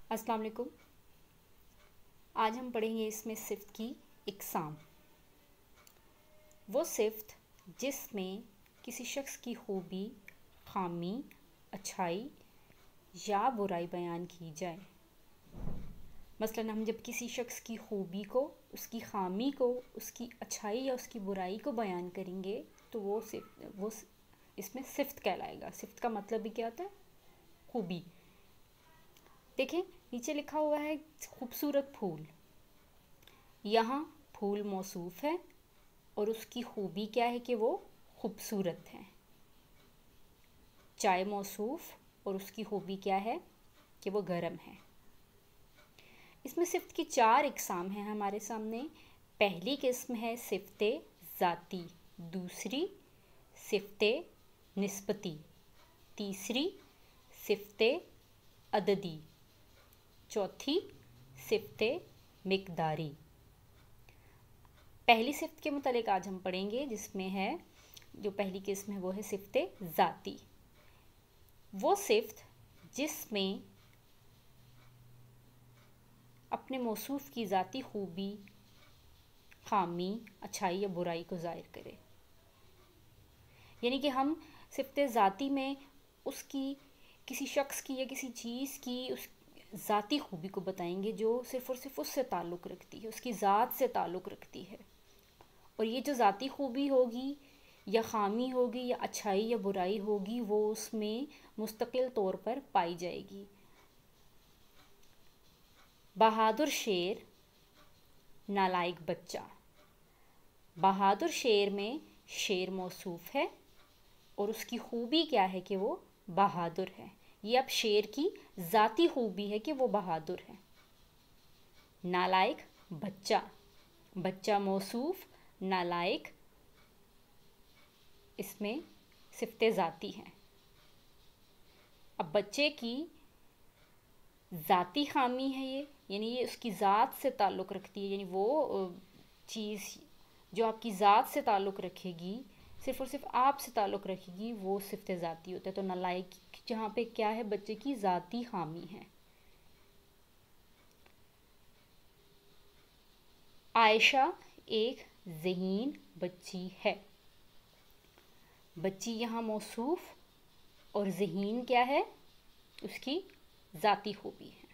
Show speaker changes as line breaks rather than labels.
अस्सलाम वालेकुम। आज हम पढ़ेंगे इसमें सिफ्त की इकसाम। वो सिफ्त जिसमें किसी शख्स की खूबी, खामी, अच्छाई या बुराई बयान की जाए। मसलन हम जब किसी शख्स की खूबी को, उसकी खामी को, उसकी अच्छाई या उसकी बुराई को बयान करेंगे तो वो इसमें सिफ्त कहलाएगा। सिफ्त का मतलब भी क्या होता है? खूबी। देखें, नीचे लिखा हुआ है खूबसूरत फूल। यहाँ फूल मौसूफ है और उसकी खूबी क्या है कि वो खूबसूरत है। चाय मौसूफ और उसकी खूबी क्या है कि वो गर्म है। इसमें सिफ्त की 4 इकसाम हैं हमारे सामने। पहली किस्म है सिफ्ते ज़ाती, दूसरी सिफ्ते निस्बती, तीसरी सिफ्ते अददी, चौथी सिफ्ते मिकदारी। पहली सिफ्त के मुतालिक आज हम पढ़ेंगे, जिसमें है जो पहली किस्म है वो है सिफ्ते ज़ाती। वो सिफ्त जिसमें अपने मौसूफ की ज़ाती खूबी, खामी, अच्छाई या बुराई को ज़ाहिर करे। यानी कि हम सिफ्ते ज़ाती में उसकी, किसी शख्स की या किसी चीज़ की उस ज़ाती खूबी को बताएंगे जो सिर्फ़ और सिर्फ उससे ताल्लुक़ रखती है, उसकी ज़ात से ताल्लुक़ रखती है। और ये जो ज़ाती खूबी होगी या ख़ामी होगी या अच्छाई या बुराई होगी वो उसमें मुस्तकिल तौर पर पाई जाएगी। बहादुर शेर, नालायक बच्चा। बहादुर शेर में शेर मौसूफ है और उसकी खूबी क्या है कि वो बहादुर है। ये अब शेर की ज़ाती खूबी है कि वो बहादुर है। नालायक बच्चा, बच्चा मौसूफ, नालायक इसमें सिफ्ते ज़ाती हैं। अब बच्चे की ज़ाती खामी है ये, यानी ये उसकी ज़ात से ताल्लुक़ रखती है। यानी वो चीज़ जो आपकी ज़ात से ताल्लुक़ रखेगी, सिर्फ़ और सिर्फ आप से ताल्लुक़ रखेगी, वो सिफ्ते ज़ाती होता है। तो नालायक जहाँ पे क्या है, बच्चे की ज़ाती खामी है। आयशा एक ज़हीन बच्ची है। बच्ची यहाँ मौसूफ और ज़हीन क्या है, उसकी ज़ाती खूबी है।